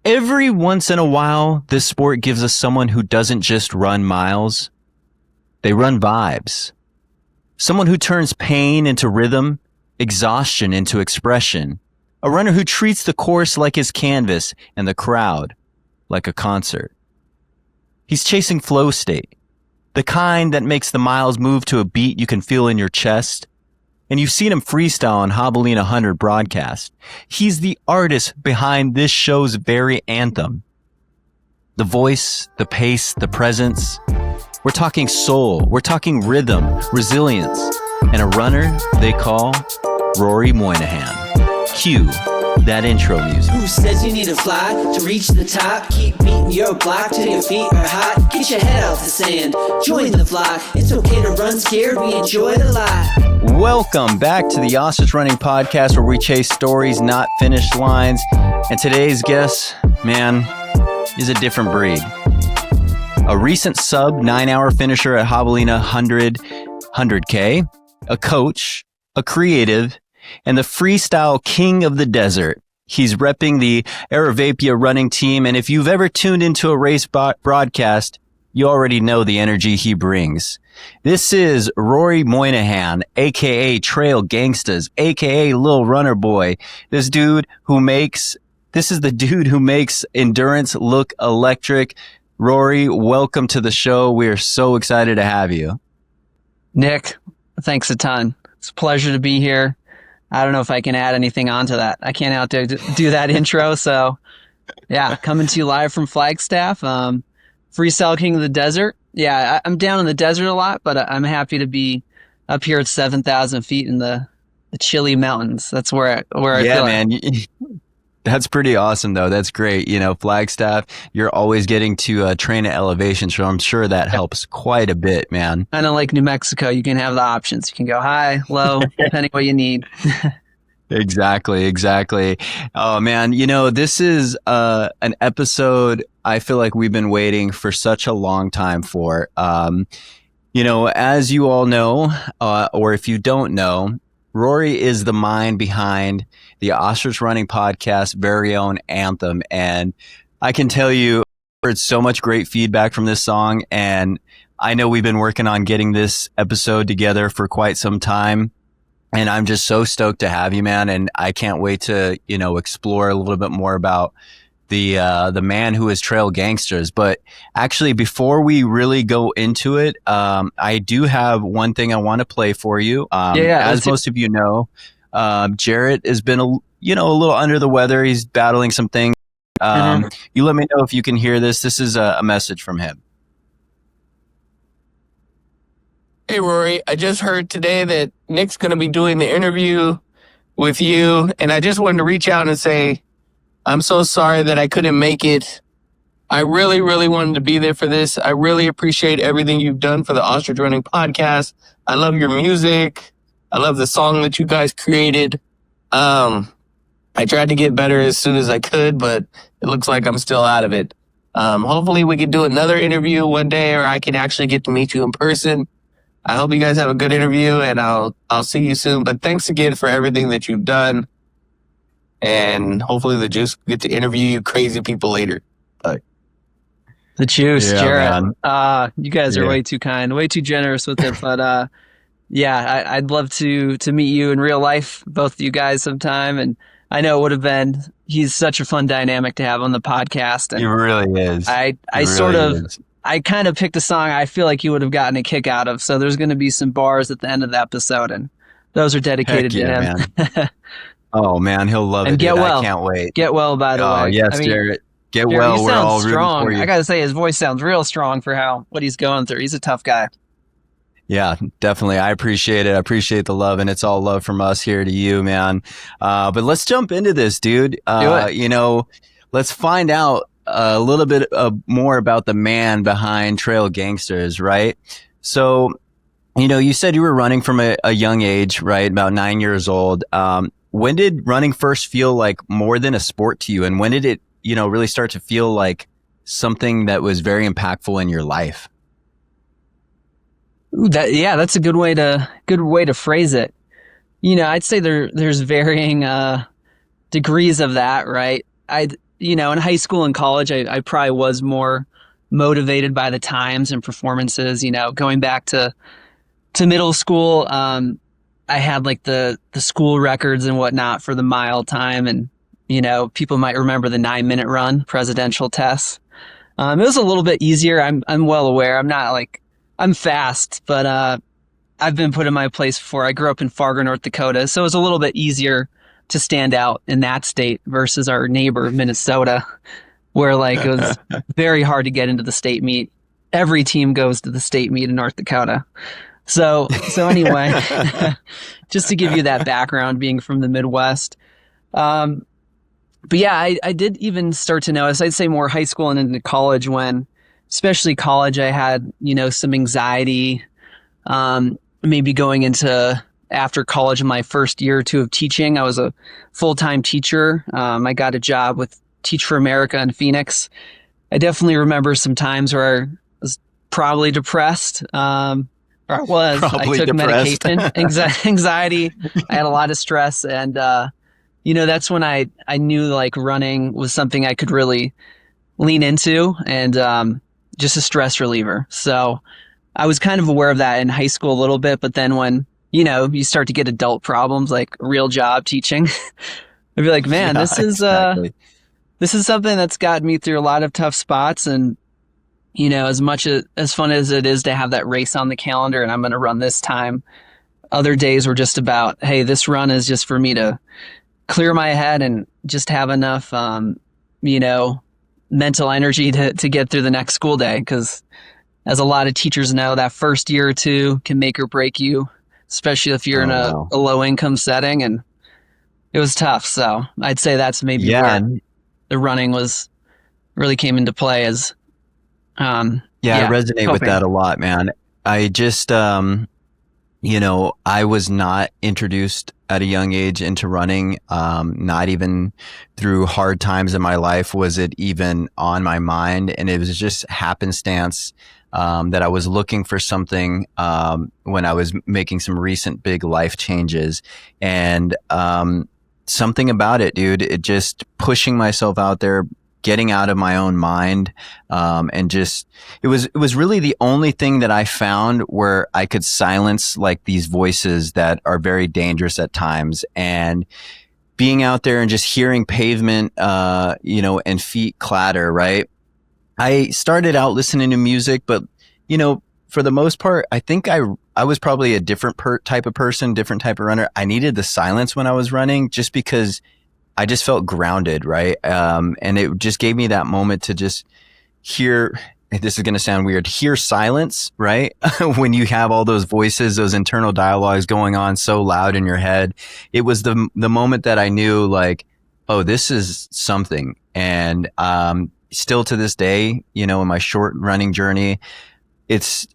Every once in a while, this sport gives us someone who doesn't just run miles. They run vibes. Someone who turns pain into rhythm, exhaustion into expression. A runner who treats the course like his canvas and the crowd like a concert. He's chasing flow state, the kind that makes the miles move to a beat you can feel in your chest. And you've seen him freestyle on Javelina Jundred broadcast. He's the artist behind this show's very anthem. The voice, the pace, the presence. We're talking soul. We're talking rhythm, resilience, and a runner they call Ruairí Moynihan. Cue that intro music. Who says you need to fly to reach the top? Keep beating your block till your feet are hot. Get your head out the sand, join the flock. It's okay to run scared, we enjoy it a lot. Welcome back to the Ostrich Running Podcast, where we chase stories, not finished lines. And today's guest, man, is a different breed. A recent sub 9-hour finisher at Javelina Jundred 100K, a coach, a creative, and the freestyle king of the desert. He's repping the Aravaipa Running Team, and if you've ever tuned into a race broadcast, you already know the energy he brings. This is Ruairí Moynihan, aka Trail GangstAZ, aka Lil Runner Boy. This is the dude who makes endurance look electric. Ruairí, welcome to the show. We are so excited to have you. Nick, thanks a ton. It's a pleasure to be here. I don't know if I can add anything onto that. I can't outdo that intro. So yeah, coming to you live from Flagstaff, Freestyle King of the Desert. Yeah, I'm down in the desert a lot, but I'm happy to be up here at 7,000 feet in the chilly mountains. That's where I feel man. That's pretty awesome, though. That's great. You know, Flagstaff, you're always getting to train at elevation, so I'm sure that helps quite a bit, man. I know, like New Mexico, you can have the options. You can go high, low, depending what you need. Exactly. Oh, man, you know, this is an episode I feel like we've been waiting for such a long time for. You know, as you all know, or if you don't know, Ruairí is the mind behind the Ostrich Running Podcast very own anthem. And I can tell you, I've heard so much great feedback from this song. And I know we've been working on getting this episode together for quite some time. And I'm just so stoked to have you, man. And I can't wait to, you know, explore a little bit more about the man who is Trail GangstAZ. But actually, before we really go into it, I do have one thing I want to play for you. As most of you know, Jarrett has been a little under the weather. He's battling some things. You let me know if you can hear this. This is a message from him. Hey, Ruairí, I just heard today that Nick's going to be doing the interview with you, and I just wanted to reach out and say, I'm so sorry that I couldn't make it. I really, really wanted to be there for this. I really appreciate everything you've done for the Ostrich Running Podcast. I love your music. I love the song that you guys created. I tried to get better as soon as I could, but it looks like I'm still out of it. Hopefully we can do another interview one day, or I can actually get to meet you in person. I hope you guys have a good interview, and I'll see you soon. But thanks again for everything that you've done. And hopefully the Juice get to interview you crazy people later. Bye. The Juice, yeah, Jarrett. You guys are way too kind, way too generous with it. But I'd love to meet you in real life, both of you guys sometime. And I know it would have been, he's such a fun dynamic to have on the podcast. And he really is. I kind of picked a song I feel like you would have gotten a kick out of. So there's going to be some bars at the end of the episode, and those are dedicated to him. Man. Oh man, he'll love it. Get well. I can't wait. Get well, by the way. Oh yes, Jarrett. Get well. He We're all sounds rooting strong. for you. I gotta say, his voice sounds real strong for what he's going through. He's a tough guy. Yeah, definitely. I appreciate it. I appreciate the love, and it's all love from us here to you, man. But let's jump into this, dude. Do it. You know, let's find out a little bit more about the man behind Trail GangstAZ, right? So, you know, you said you were running from a young age, right? About 9 years old. When did running first feel like more than a sport to you? And when did it, you know, really start to feel like something that was very impactful in your life? That's a good way to phrase it. You know, I'd say there's varying degrees of that, right? in high school and college, I probably was more motivated by the times and performances. Going back to middle school, I had like the school records and whatnot for the mile time, and people might remember the 9-minute run presidential tests. It was a little bit easier. I'm well aware. I'm fast, but I've been put in my place before. I grew up in Fargo, North Dakota, so it was a little bit easier to stand out in that state versus our neighbor, Minnesota, where it was very hard to get into the state meet. Every team goes to the state meet in North Dakota. So anyway, just to give you that background, being from the Midwest. But yeah, I did even start to notice, I'd say more high school and into college, when, especially college, I had, some anxiety, maybe going into after college in my first year or two of teaching. I was a full-time teacher. I got a job with Teach for America in Phoenix. I definitely remember some times where I was probably depressed. I took medication, anxiety. I had a lot of stress. And, that's when I knew running was something I could really lean into, and just a stress reliever. So I was kind of aware of that in high school a little bit. But then when, you start to get adult problems, like a real job teaching, I'd be like, man, this is something that's gotten me through a lot of tough spots. And, as much as fun as it is to have that race on the calendar and I'm going to run this time, other days were just about, hey, this run is just for me to clear my head and just have enough, mental energy to get through the next school day. Because as a lot of teachers know, that first year or two can make or break you, especially if you're in a low income setting. And it was tough. So I'd say that's maybe where the running really came into play as, I resonate with that a lot, man. I just, I was not introduced at a young age into running. Not even through hard times in my life was it even on my mind. And it was just happenstance that I was looking for something when I was making some recent big life changes. And something about it, dude, it just pushing myself out there, getting out of my own mind, and just it was really the only thing that I found where I could silence these voices that are very dangerous at times. And being out there and just hearing pavement, and feet clatter, right? I started out listening to music, but for the most part, I think I was probably a different type of person, different type of runner. I needed the silence when I was running, just because I just felt grounded, right? And it just gave me that moment to just hear, this is going to sound weird, hear silence, right? When you have all those voices, those internal dialogues going on so loud in your head. It was the moment that I knew oh, this is something. And still to this day, in my short running journey, it's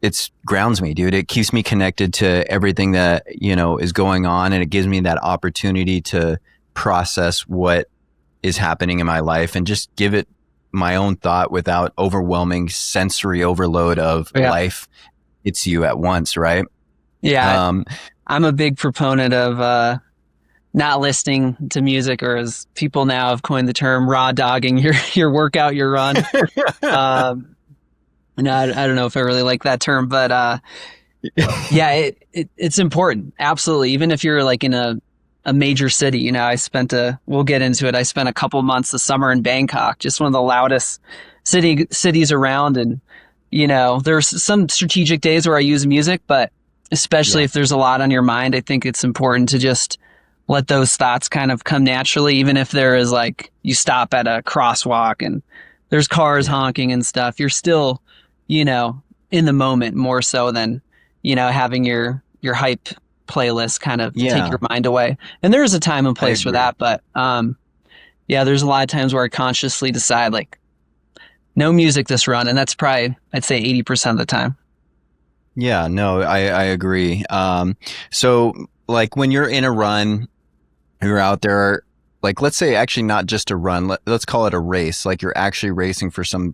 grounds me, dude. It keeps me connected to everything that, is going on. And it gives me that opportunity to process what is happening in my life and just give it my own thought without overwhelming sensory overload of life. It's you at once, right? Yeah. I'm a big proponent of not listening to music, or as people now have coined the term, raw dogging your workout, your run. I don't know if I really like that term, but it's important. Absolutely. Even if you're in a major city, we'll get into it. I spent a couple months this summer in Bangkok, just one of the loudest cities around. And, there's some strategic days where I use music, but especially if there's a lot on your mind, I think it's important to just let those thoughts kind of come naturally, even if there is you stop at a crosswalk and there's cars honking and stuff. You're still, in the moment more so than, having your hype playlist kind of take your mind away. And there is a time and place for that, but there's a lot of times where I consciously decide no music this run, and that's probably, I'd say 80% of the time. Yeah, no, I agree. So when you're in a run, you're out there, let's say actually not just a run, let's call it a race, you're actually racing for some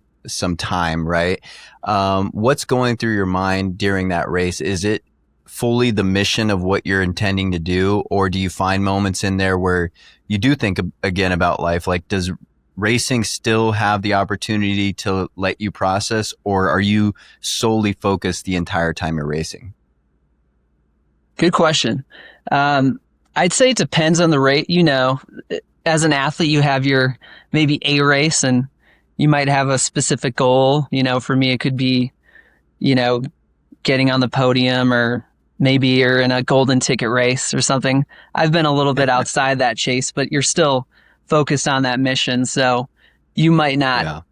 time, right? What's going through your mind during that race? Is it fully the mission of what you're intending to do, or do you find moments in there where you do think again about life? Does racing still have the opportunity to let you process, or are you solely focused the entire time you're racing? Good question. I'd say it depends on the rate. As an athlete, you have your maybe A race and you might have a specific goal. For me, it could be, getting on the podium, or maybe you're in a golden ticket race or something. I've been a little bit outside that chase, but you're still focused on that mission. So you might not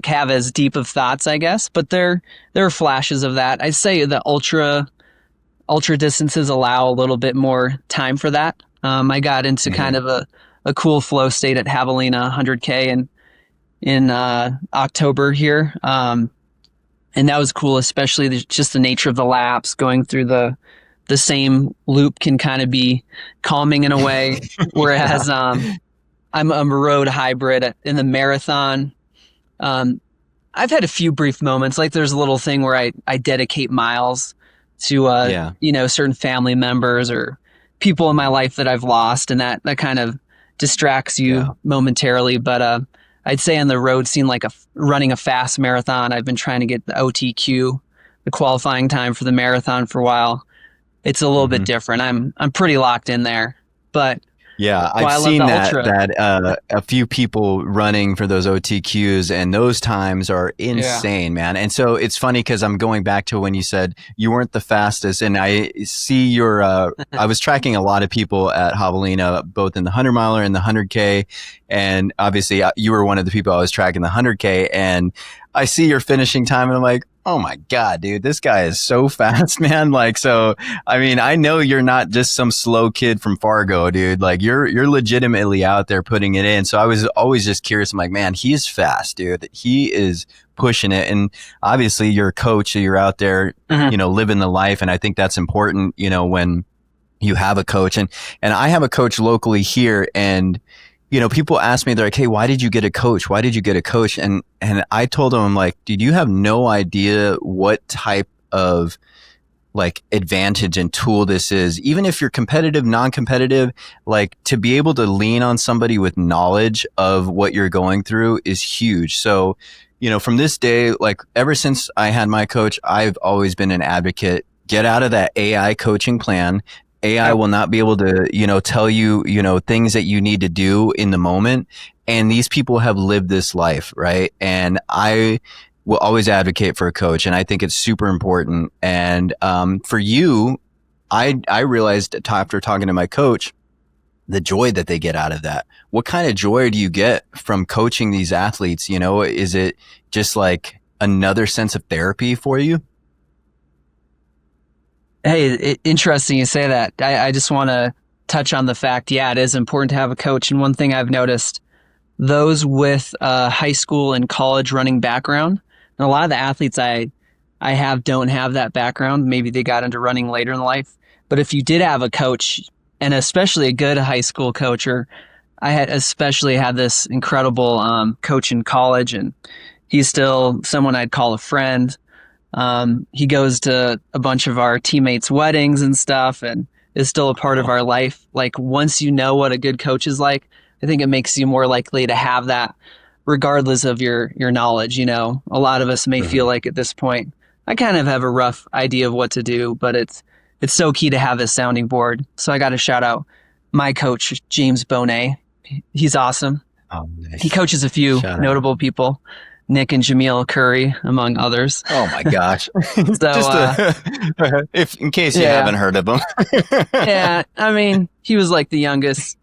have as deep of thoughts, I guess, but there are flashes of that. I'd say the ultra distances allow a little bit more time for that. I got into kind of a cool flow state at Javelina 100K in October here. And that was cool, especially just the nature of the laps. Going through the same loop can kind of be calming in a way. Whereas I'm a road hybrid in the marathon. I've had a few brief moments. Like there's a little thing where I dedicate miles to certain family members or people in my life that I've lost, and that kind of distracts you momentarily. But I'd say on the road scene, like running a fast marathon, I've been trying to get the OTQ, the qualifying time for the marathon, for a while. It's a little bit different. I'm pretty locked in there, but yeah, I've seen that a few people running for those OTQs, and those times are insane, man. And so it's funny because I'm going back to when you said you weren't the fastest, and I see your. I was tracking a lot of people at Javelina, both in the 100 miler and the 100K, and obviously you were one of the people I was tracking the 100K, and I see your finishing time, and I'm like, oh my God, dude, this guy is so fast, man. Like, so, I mean, I know you're not just some slow kid from Fargo, dude. Like you're legitimately out there putting it in. So I was always just curious. I'm like, man, he's fast, dude. He is pushing it. And obviously you're a coach, so you're out there, living the life. And I think that's important, when you have a coach, and I have a coach locally here, and people ask me, they're like, hey, why did you get a coach? Why did you get a coach? And I told them, I'm like, dude, you have no idea what type of like advantage and tool this is. Even if you're competitive, non-competitive, like to be able to lean on somebody with knowledge of what you're going through is huge. So, from this day, like ever since I had my coach, I've always been an advocate. Get out of that AI coaching plan. AI will not be able to, tell you, things that you need to do in the moment. And these people have lived this life, right? And I will always advocate for a coach. And I think it's super important. And for you, I realized after talking to my coach, the joy that they get out of that. What kind of joy do you get from coaching these athletes? Is it just like another sense of therapy for you? Hey, interesting you say that. I just want to touch on the fact, it is important to have a coach. And one thing I've noticed, those with a high school and college running background, and a lot of the athletes I have don't have that background. Maybe they got into running later in life. But if you did have a coach, and especially a good high school coach, or I had especially had this incredible coach in college, and he's still someone I'd call a friend. He goes to a bunch of our teammates' weddings and stuff, and is still a part of our life. Like once you know what a good coach is like, I think it makes you more likely to have that regardless of your knowledge. A lot of us may feel like at this point, I kind of have a rough idea of what to do, but it's so key to have this sounding board. So I got to shout out my coach, James Bonet. He's awesome. Oh, nice. He coaches a few notable people. Nick and Jameel Curry, among others. Oh my gosh! So, if in case you haven't heard of him, I mean, he was like the youngest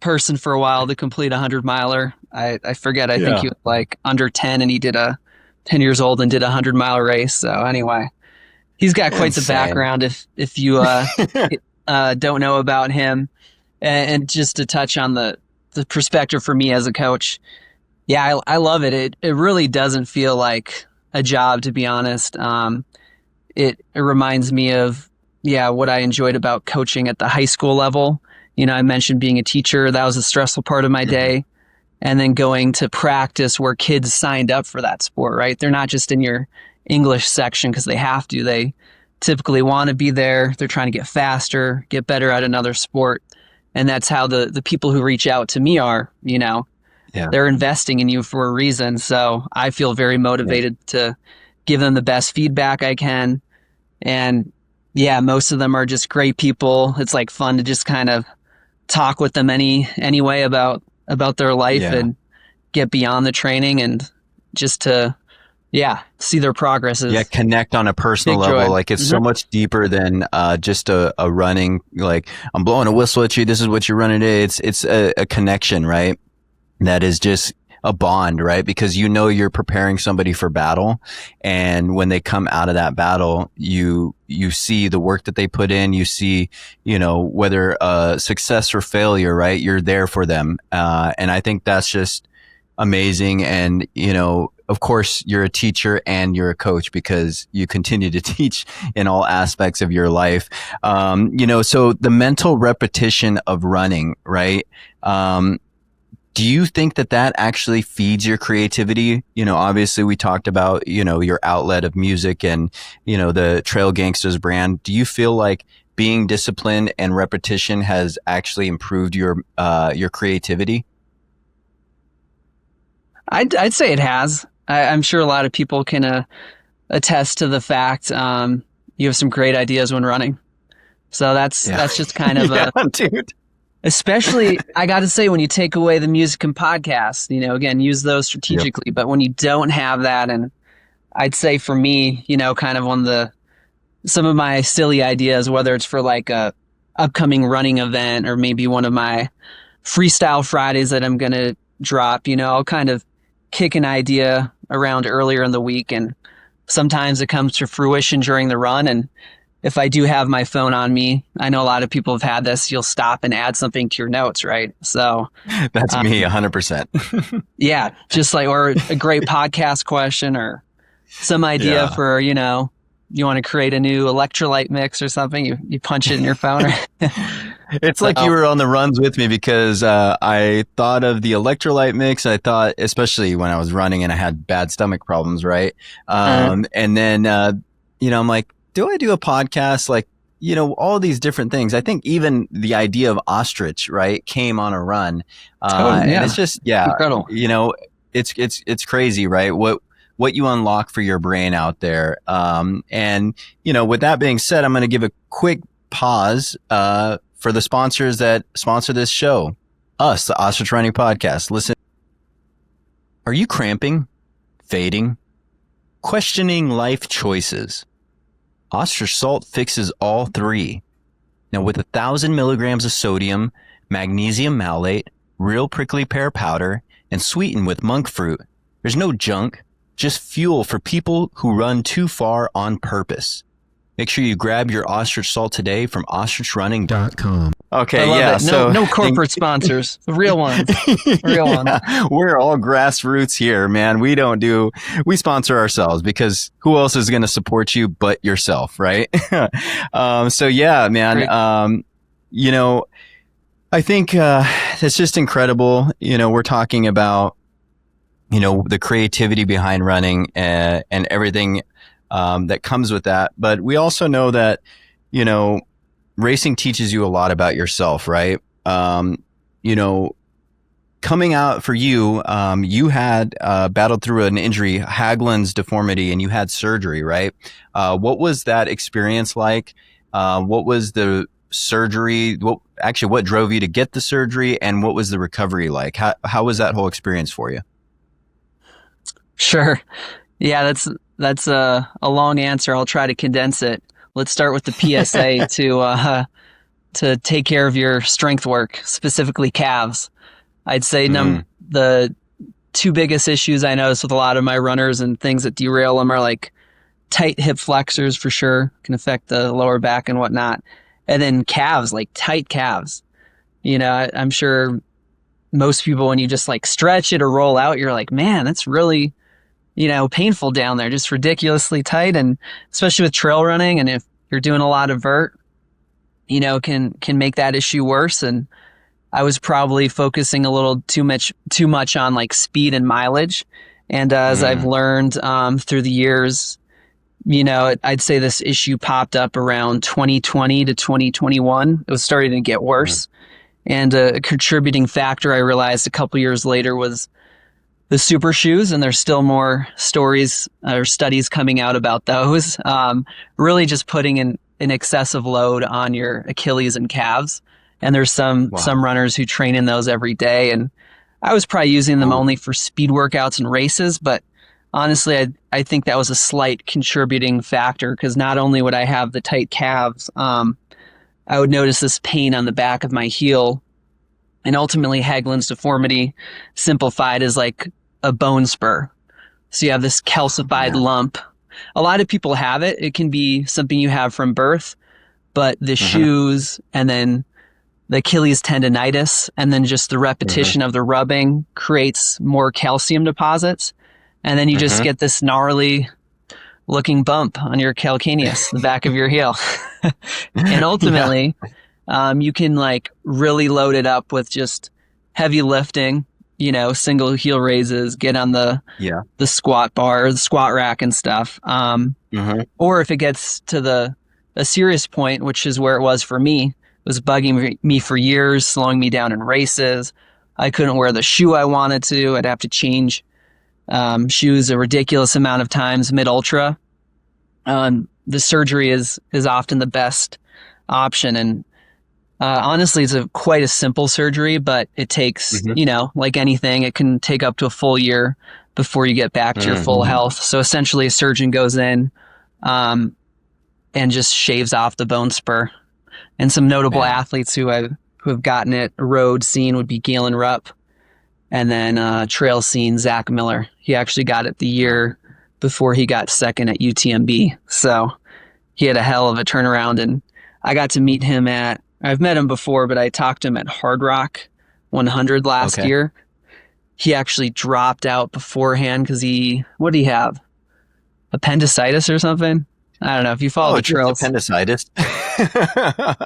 person for a while to complete a 100-miler. I forget. I think he was like under 10, and he did 10 years old and did a 100-mile race. So anyway, he's got quite the background. If you don't know about him, and just to touch on the perspective for me as a coach. Yeah, I love it. It really doesn't feel like a job, to be honest. It reminds me of, what I enjoyed about coaching at the high school level. I mentioned being a teacher. That was a stressful part of my day. And then going to practice where kids signed up for that sport, right? They're not just in your English section because they have to. They typically want to be there. They're trying to get faster, get better at another sport. And that's how the people who reach out to me are, they're investing in you for a reason. So I feel very motivated to give them the best feedback I can. And yeah, most of them are just great people. It's like fun to just kind of talk with them anyway about their life and get beyond the training and just to see their progresses. Yeah, connect on a personal level. Joy. Like it's so much deeper than just a running, like I'm blowing a whistle at you, this is what you're running today. It's a connection, right? That is just a bond, right? Because you're preparing somebody for battle, and when they come out of that battle, you see the work that they put in, you see, whether success or failure, right? You're there for them. And I think that's just amazing. And, of course, you're a teacher and you're a coach because you continue to teach in all aspects of your life. So the mental repetition of running, right? Do you think that actually feeds your creativity? Obviously we talked about, your outlet of music and, the Trail GangstAZ brand. Do you feel like being disciplined and repetition has actually improved your creativity? I'd say it has. I'm sure a lot of people can attest to the fact you have some great ideas when running. So that's just kind of dude. Especially, I got to say, when you take away the music and podcasts, again, use those strategically. Yep. But when you don't have that, and I'd say for me, kind of some of my silly ideas, whether it's for like a upcoming running event or maybe one of my freestyle Fridays that I'm going to drop, I'll kind of kick an idea around earlier in the week. And sometimes it comes to fruition during the run. And if I do have my phone on me, I know a lot of people have had this, you'll stop and add something to your notes, right? So that's me 100%. Yeah. Just like, or a great podcast question or some idea for, you want to create a new electrolyte mix or something, you punch it in your phone. It's like you were on the runs with me because I thought of the electrolyte mix. I thought, especially when I was running and I had bad stomach problems, right? And then, I'm like, do I do a podcast? Like, all these different things. I think even the idea of Ostrich, right, came on a run. And it's just, incredible. It's crazy, right? What you unlock for your brain out there. And, with that being said, I'm going to give a quick pause, for the sponsors that sponsor this show, us, the Ostrich Running Podcast. Listen, are you cramping, fading, questioning life choices? Ostrich Salt fixes all three. Now, with 1,000 milligrams of sodium, magnesium malate, real prickly pear powder, and sweetened with monk fruit, there's no junk, just fuel for people who run too far on purpose. Make sure you grab your Ostrich Salt today from ostrichrunning.com. Okay, so no corporate sponsors, the real ones. We're all grassroots here, man. We sponsor ourselves because who else is going to support you but yourself, right? So yeah, man. Great. I think it's just incredible. We're talking about the creativity behind running and everything that comes with that. But we also know that, racing teaches you a lot about yourself, right? Coming out for you, you had battled through an injury, Haglund's deformity, and you had surgery, right? What was that experience like? What was the surgery? What drove you to get the surgery, and what was the recovery like? How was that whole experience for you? Sure. Yeah, that's a long answer. I'll try to condense it. Let's start with the PSA to take care of your strength work, specifically calves. I'd say the two biggest issues I notice with a lot of my runners and things that derail them are like tight hip flexors for sure, can affect the lower back and whatnot. And then calves, like tight calves. I'm sure most people, when you just like stretch it or roll out, you're like, man, that's really painful down there, just ridiculously tight. And especially with trail running, and if you're doing a lot of vert, can make that issue worse. And I was probably focusing a little too much on like speed and mileage. And as I've learned through the years, I'd say this issue popped up around 2020 to 2021. It was starting to get worse. And a contributing factor I realized a couple years later was the super shoes, and there's still more stories or studies coming out about those. Really just putting an excessive load on your Achilles and calves. And there's some runners who train in those every day. And I was probably using them only for speed workouts and races, but honestly, I think that was a slight contributing factor, because not only would I have the tight calves, I would notice this pain on the back of my heel, and ultimately Hagelin's deformity simplified is like a bone spur. So you have this calcified lump. A lot of people have it. It can be something you have from birth, but the shoes and then the Achilles tendonitis and then just the repetition of the rubbing creates more calcium deposits. And then you just get this gnarly looking bump on your calcaneus, the back of your heel. And ultimately, you can like really load it up with just heavy lifting, single heel raises, get on the squat bar, the squat rack and stuff. Or if it gets to a serious point, which is where it was for me, it was bugging me for years, slowing me down in races. I couldn't wear the shoe I wanted to. I'd have to change shoes a ridiculous amount of times mid-ultra. The surgery is often the best option. And honestly, it's quite a simple surgery, but it takes, like anything, it can take up to a full year before you get back to your full health. So essentially a surgeon goes in and just shaves off the bone spur. And some notable athletes who have gotten it, road scene would be Galen Rupp. And then trail scene, Zach Miller. He actually got it the year before he got second at UTMB. So he had a hell of a turnaround. And I got to meet him I've met him before, but I talked to him at Hard Rock 100 last year. He actually dropped out beforehand because what did he have? Appendicitis or something? I don't know. If you follow the trails. Appendicitis.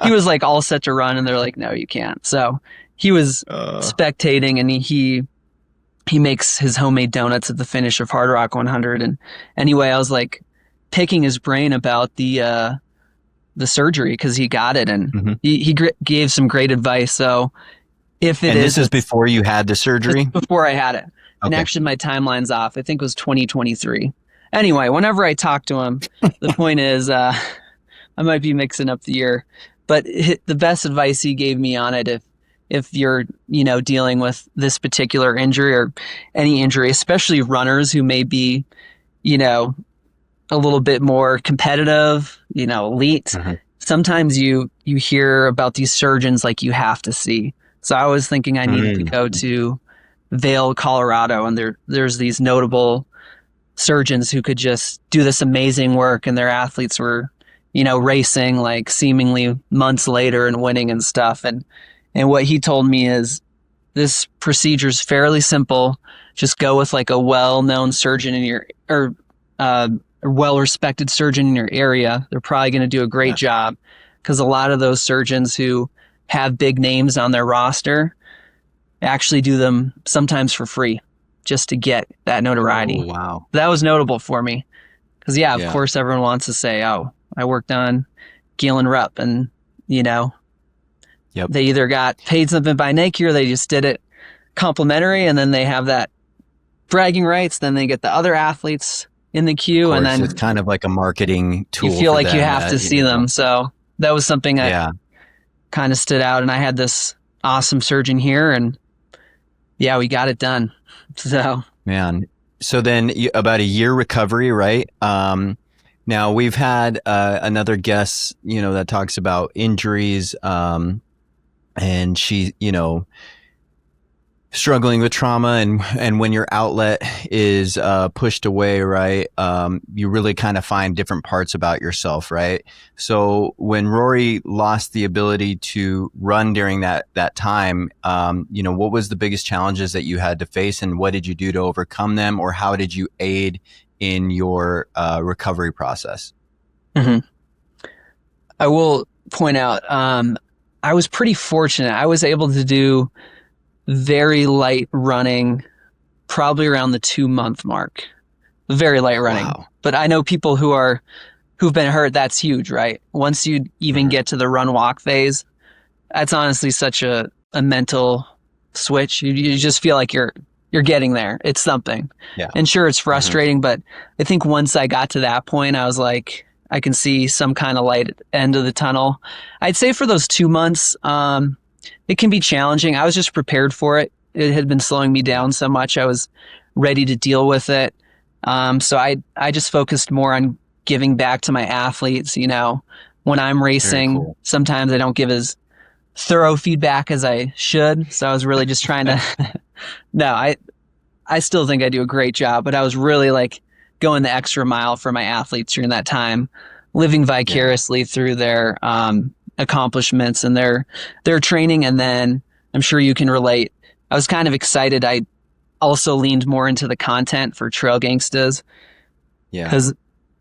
He was like all set to run and they're like, no, you can't. So he was spectating, and he makes his homemade donuts at the finish of Hard Rock 100. And anyway, I was like picking his brain about the surgery because he got it, and he gave some great advice. So this is before you had the surgery? Before I had it. And actually my timeline's off. I think it was 2023. Anyway, whenever I talk to him, the point is, I might be mixing up the year, but the best advice he gave me on it, if you're, dealing with this particular injury or any injury, especially runners who may be, a little bit more competitive, elite. Sometimes you hear about these surgeons like you have to see. So I was thinking I needed to go to Vail, Colorado, and there's these notable surgeons who could just do this amazing work, and their athletes were, racing like seemingly months later and winning and stuff. And what he told me is this procedure is fairly simple. Just go with like a well-known surgeon a well-respected surgeon in your area. They're probably going to do a great job, because a lot of those surgeons who have big names on their roster actually do them sometimes for free just to get that notoriety. Oh, wow. That was notable for me because, of course, everyone wants to say, oh, I worked on Galen Rupp, and, they either got paid something by Nike or they just did it complimentary, and then they have that bragging rights. Then they get the other athletes in the queue, and then it's kind of like a marketing tool. You feel like you have to see them. So that was something that kind of stood out. And I had this awesome surgeon here, and we got it done. So man, so then about a year recovery, right? Now we've had another guest, that talks about injuries, and she, struggling with trauma, and when your outlet is pushed away, right, you really kind of find different parts about yourself, right? So when Rory lost the ability to run during that time, what was the biggest challenges that you had to face, and what did you do to overcome them, or how did you aid in your recovery process? I will point out, I was pretty fortunate. I was able to do very light running, probably around the 2-month mark. Very light running. Wow. But I know people who've been hurt, that's huge, right? Once you even get to the run walk phase, that's honestly such a a mental switch. You just feel like you're getting there. It's something. Yeah. And sure, it's frustrating, but I think once I got to that point, I was like, I can see some kind of light at the end of the tunnel. I'd say for those 2 months, it can be challenging. I was just prepared for it. It had been slowing me down so much. I was ready to deal with it. So I just focused more on giving back to my athletes. You know, when I'm racing, cool. Sometimes I don't give as thorough feedback as I should. So I was really just trying to, no, I still think I do a great job, but I was really like going the extra mile for my athletes during that time, living vicariously through their accomplishments and their training. And then I'm sure you can relate. I was kind of excited. I also leaned more into the content for Trail GangstAZ. Yeah. Because,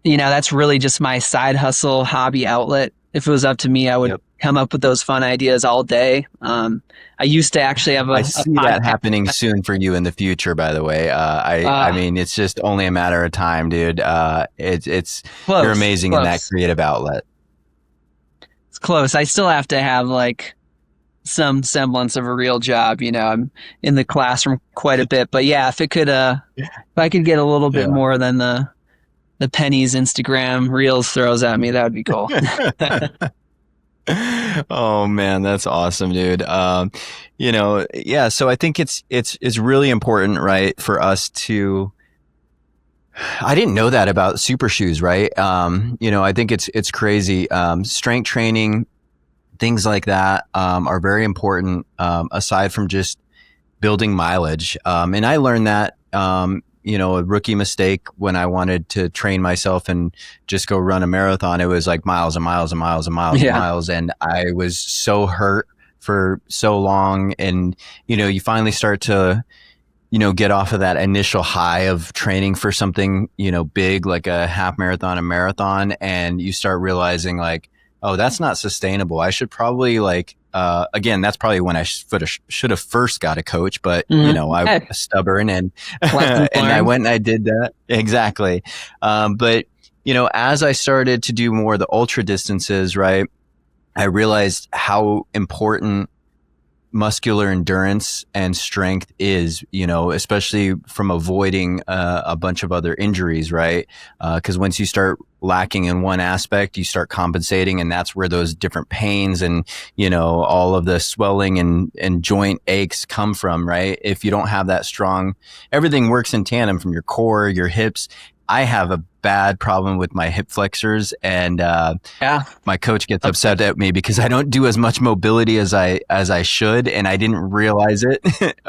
you know, that's really just my side hustle, hobby outlet. If it was up to me, I would come up with those fun ideas all day. I used to actually have I see that happening soon for you in the future, by the way. I mean, it's just only a matter of time, dude. It's close, you're amazing in that creative outlet. It's close. I still have to have like some semblance of a real job. You know, I'm in the classroom quite a bit, but yeah, if I could get a little bit more than the pennies Instagram Reels throws at me, that would be cool. Oh man, that's awesome, dude. You know, yeah. So I think it's really important, right, for us to. I didn't know that about super shoes, right? You know, I think it's crazy. Strength training, things like that, are very important. Aside from just building mileage, and I learned that. You know, a rookie mistake when I wanted to train myself and just go run a marathon. It was like miles and miles and miles and miles and miles. And I was so hurt for so long. And, you know, you finally start to, you know, get off of that initial high of training for something, you know, big, like a half marathon, a marathon. And you start realizing like, oh, that's not sustainable. I should probably like, again, that's probably when I should have first got a coach, but you know, I was stubborn and I went and I did that. Exactly. But you know, as I started to do more of the ultra distances, right, I realized how important muscular endurance and strength is, you know, especially from avoiding a bunch of other injuries, right? Because once you start lacking in one aspect, you start compensating, and that's where those different pains and, you know, all of the swelling and joint aches come from, right? If you don't have that strong, everything works in tandem from your core, your hips. I have a bad problem with my hip flexors, and my coach gets upset at me because I don't do as much mobility as I should, and I didn't realize it.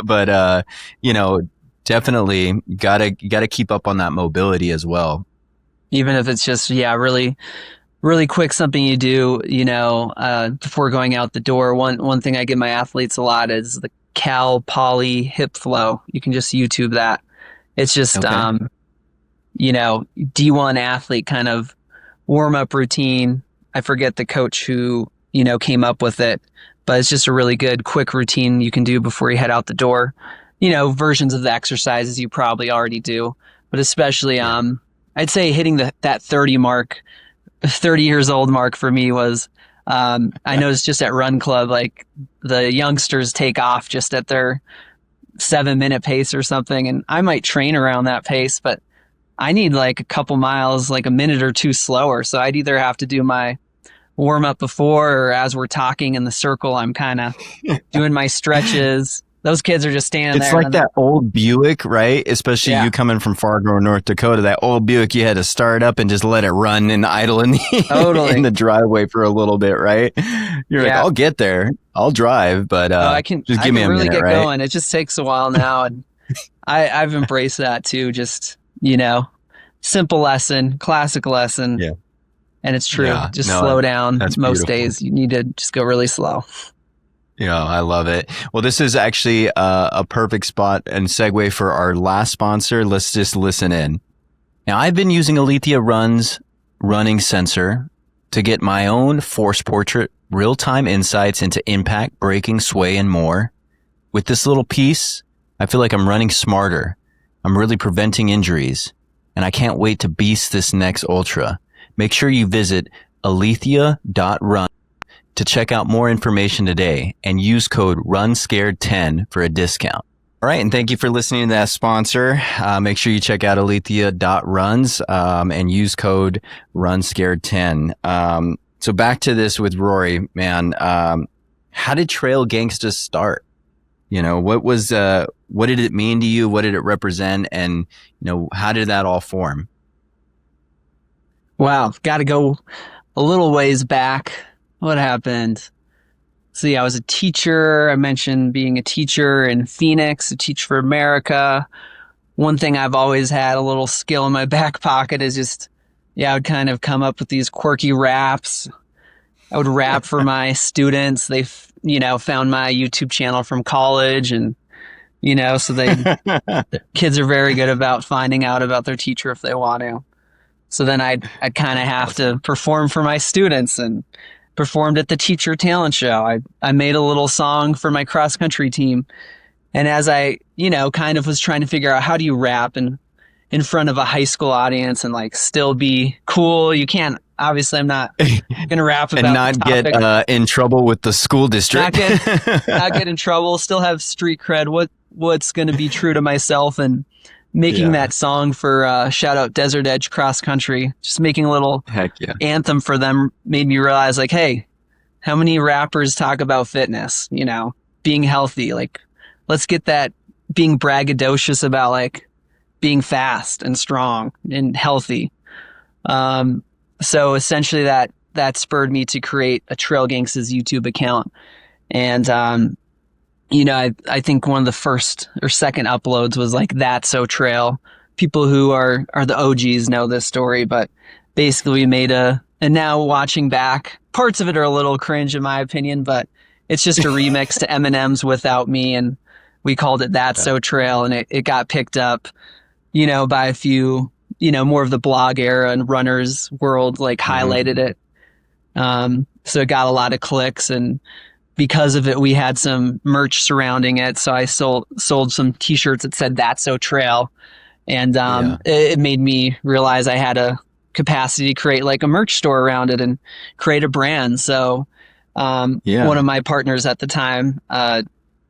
But you know, definitely gotta keep up on that mobility as well. Even if it's just really, really quick, something you do, you know, before going out the door. One thing I give my athletes a lot is the Cal Poly hip flow. You can just YouTube that. It's just you know, D1 athlete kind of warm up routine. I forget the coach who, you know, came up with it, but it's just a really good quick routine you can do before you head out the door. You know, versions of the exercises you probably already do, but especially, I'd say hitting that 30 years old mark for me was, I noticed just at Run Club, like the youngsters take off just at their 7-minute pace or something. And I might train around that pace, but I need like a couple miles, like a minute or two slower. So I'd either have to do my warm up before, or as we're talking in the circle, I'm kind of doing my stretches. Those kids are just standing there. It's like that old Buick, right? Especially you coming from Fargo, North Dakota, that old Buick, you had to start up and just let it run and idle in the, in the driveway for a little bit, right? You're like, I'll get there. I'll drive, but I can just give me a really minute, get right? going. It just takes a while now. And I've embraced that too. Just, you know, simple lesson, classic lesson. Yeah. And it's true. Just slow down. Most beautiful days you need to just go really slow. Yeah, I love it. Well, this is actually a perfect spot and segue for our last sponsor. Let's just listen in. Now, I've been using Alethea Run's running sensor to get my own force portrait, real-time insights into impact, braking, sway, and more. With this little piece, I feel like I'm running smarter. I'm really preventing injuries, and I can't wait to beast this next ultra. Make sure you visit alethea.run to check out more information today and use code RUNSCARED10 for a discount. All right, and thank you for listening to that sponsor. Make sure you check out alethea.runs and use code RUNSCARED10. So back to this with Ruairí, man. How did Trail GangstAZ start? You know, what did it mean to you? What did it represent? And, you know, how did that all form? Wow, got to go a little ways back. What happened? See, I was a teacher. I mentioned being a teacher in Phoenix, a Teach for America. One thing I've always had a little skill in my back pocket is just, I would kind of come up with these quirky raps. I would rap for my students. They, found my YouTube channel from college, and, so kids are very good about finding out about their teacher if they want to. So then I'd kind of have to perform for my students, and performed at the teacher talent show. I made a little song for my cross country team. And as I, kind of was trying to figure out how do you rap in front of a high school audience and like still be cool. You can't, obviously I'm not going to rap about and not get in trouble with the school district. Not get in trouble, still have street cred. What's going to be true to myself, and making that song for shout out Desert Edge Cross Country, just making a little anthem for them made me realize, like, hey, how many rappers talk about fitness, being healthy? Like, let's get that being braggadocious about like being fast and strong and healthy. So essentially that spurred me to create a Trail GangstAZ YouTube account. And, I think one of the first or second uploads was like That's So Trail. People who are the OGs know this story, but basically we made and now watching back, parts of it are a little cringe in my opinion, but it's just a remix to Eminem's Without Me, and we called it That's So Trail, and it got picked up, by a few, more of the blog era and runners world, like highlighted it. So it got a lot of clicks, and because of it, we had some merch surrounding it. So I sold some t-shirts that said That's So Trail. And it made me realize I had a capacity to create like a merch store around it and create a brand. So one of my partners at the time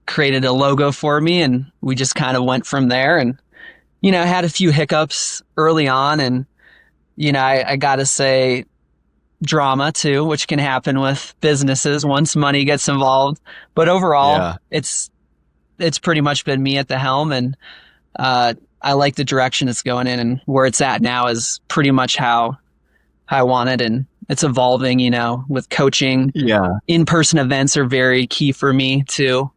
created a logo for me, and we just kind of went from there. And, I had a few hiccups early on, and, I got to say, drama too, which can happen with businesses once money gets involved. But overall, it's pretty much been me at the helm, and I like the direction it's going in, and where it's at now is pretty much how I want it, and it's evolving, with coaching. In-person events are very key for me too.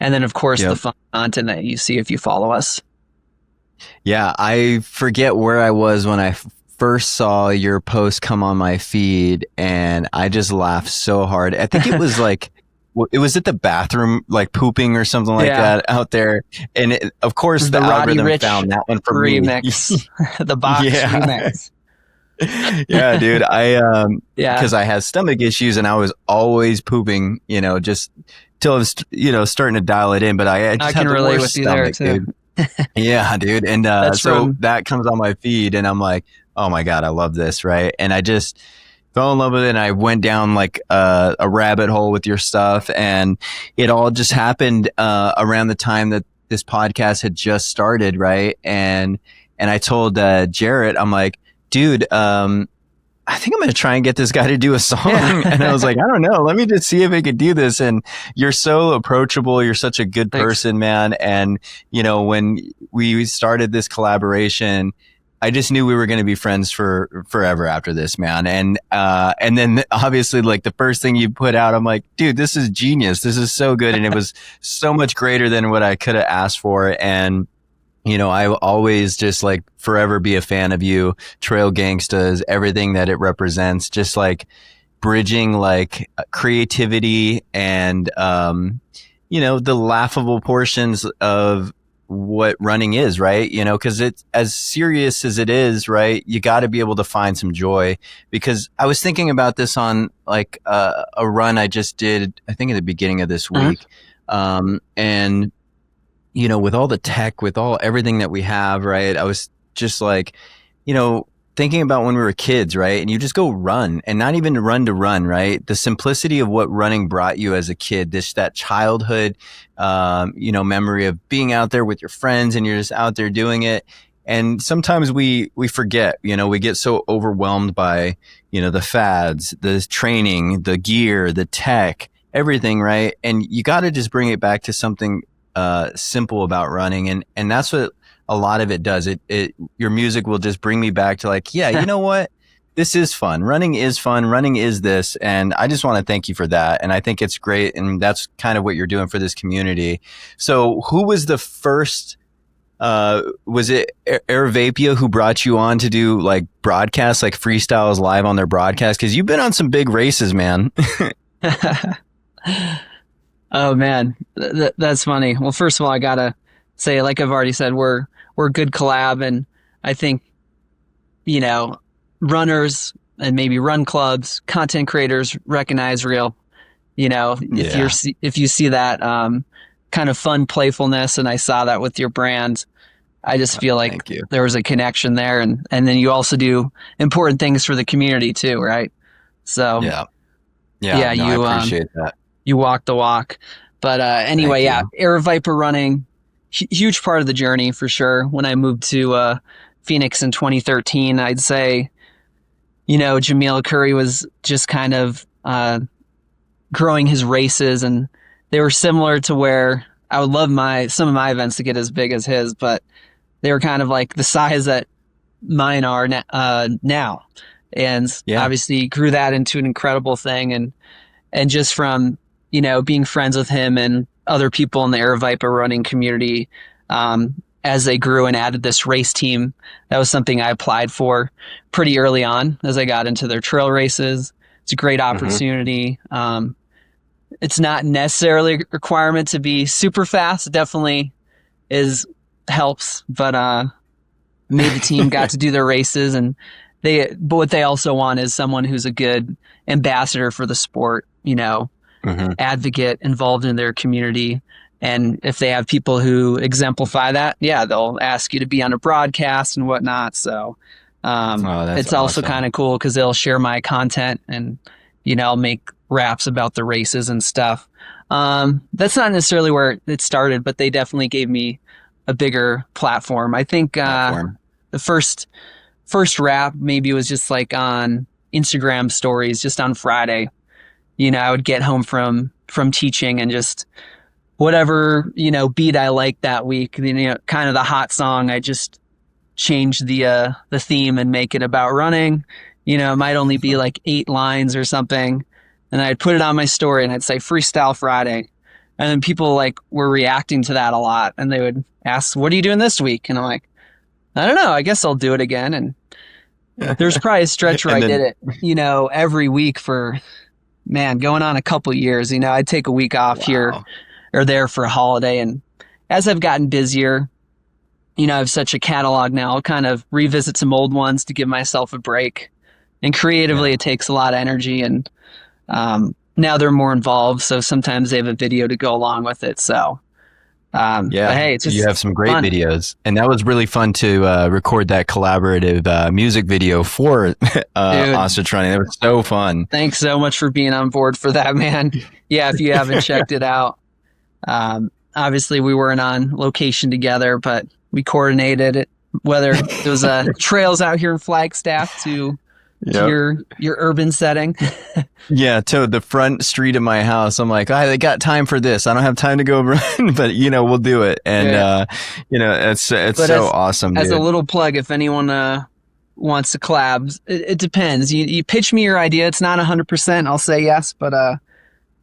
And then of course the fun content that you see if you follow us. Yeah, I forget where I was when I first saw your post come on my feed, and I just laughed so hard. I think it was like, it was at the bathroom, like pooping or something like that out there. And of course the algorithm Rich found that one for remix. me. The box remix. Yeah, dude. Because I had stomach issues and I was always pooping, just till I was, starting to dial it in. But I just can had the relate worst with you there stomach, too. dude. Yeah, dude. And that comes on my feed, and I'm like, oh my God, I love this, right? And I just fell in love with it, and I went down like a rabbit hole with your stuff, and it all just happened around the time that this podcast had just started, right? And I told Jarrett, I'm like, dude, I think I'm going to try and get this guy to do a song. And I was like, I don't know. Let me just see if he could do this. And you're so approachable. You're such a good person, man. And, when we started this collaboration, I just knew we were going to be friends for forever after this, man. And then obviously like the first thing you put out, I'm like, dude, this is genius. This is so good. And it was so much greater than what I could have asked for. And, I will always just like forever be a fan of you, Trail GangstAZ, everything that it represents, just like bridging like creativity and, the laughable portions of what running is, right? Cause it's as serious as it is, right? You got to be able to find some joy, because I was thinking about this on like a run I just did, I think at the beginning of this week. And with all the tech, with everything that we have, right? I was just like, thinking about when we were kids, right? And you just go run, and not even run to run, right? The simplicity of what running brought you as a kid, that childhood, memory of being out there with your friends and you're just out there doing it. And sometimes we forget, we get so overwhelmed by, the fads, the training, the gear, the tech, everything, right? And you got to just bring it back to something simple about running. And that's what a lot of it does. Your music will just bring me back to like, yeah, you know what? This is fun. Running is fun. Running is this. And I just want to thank you for that. And I think it's great. And that's kind of what you're doing for this community. So who was the first, was it Aravaipa who brought you on to do like broadcasts, like Freestyle is live on their broadcast? Cause you've been on some big races, man. Oh man, that's funny. Well, first of all, I gotta say, like I've already said, we're a good collab, and I think, runners and maybe run clubs, content creators recognize real, if you see that kind of fun playfulness, and I saw that with your brand, I just feel like there was a connection there, and then you also do important things for the community too, right? So I appreciate that. You walk the walk. But anyway, Aravaipa Running, huge part of the journey for sure. When I moved to Phoenix in 2013, I'd say, Jamil Curry was just kind of growing his races, and they were similar to where I would love some of my events to get as big as his, but they were kind of like the size that mine are now. And obviously grew that into an incredible thing. And just from, being friends with him and other people in the Aravaipa running community, as they grew and added this race team, that was something I applied for pretty early on as I got into their trail races. It's a great opportunity. It's not necessarily a requirement to be super fast. It definitely helps, but made the team, got to do their races, and but what they also want is someone who's a good ambassador for the sport, advocate, involved in their community. And if they have people who exemplify that, they'll ask you to be on a broadcast and whatnot. So it's also kind of cool because they'll share my content, and, I'll make raps about the races and stuff. That's not necessarily where it started, but they definitely gave me a bigger platform. I think the first rap maybe was just like on Instagram stories, just on Friday. I would get home from teaching and just whatever, beat I liked that week, kind of the hot song, I just change the theme and make it about running. It might only be like 8 lines or something. And I'd put it on my story and I'd say Freestyle Friday. And then people were reacting to that a lot, and they would ask, what are you doing this week? And I'm like, I don't know, I guess I'll do it again. And there's probably a stretch where I did it, every week for, going on a couple years. I'd take a week off here or there for a holiday. And as I've gotten busier, I have such a catalog now, I'll kind of revisit some old ones to give myself a break. And creatively, it takes a lot of energy. And now they're more involved, so sometimes they have a video to go along with it. So but hey, it's just you have some great fun. videos, and that was really fun to record that collaborative music video for Ostrich Running. That was so fun. Thanks so much for being on board for that, man. Yeah, if you haven't checked it out, obviously we weren't on location together, but we coordinated it, whether it was trails out here in Flagstaff to your urban setting. To the front street of my house. I'm like, they got time for this. I don't have time to go run, but we'll do it. And it's so awesome. As dude. a little plug, if anyone wants to collab, it depends. You pitch me your idea. It's not 100%. I'll say yes, but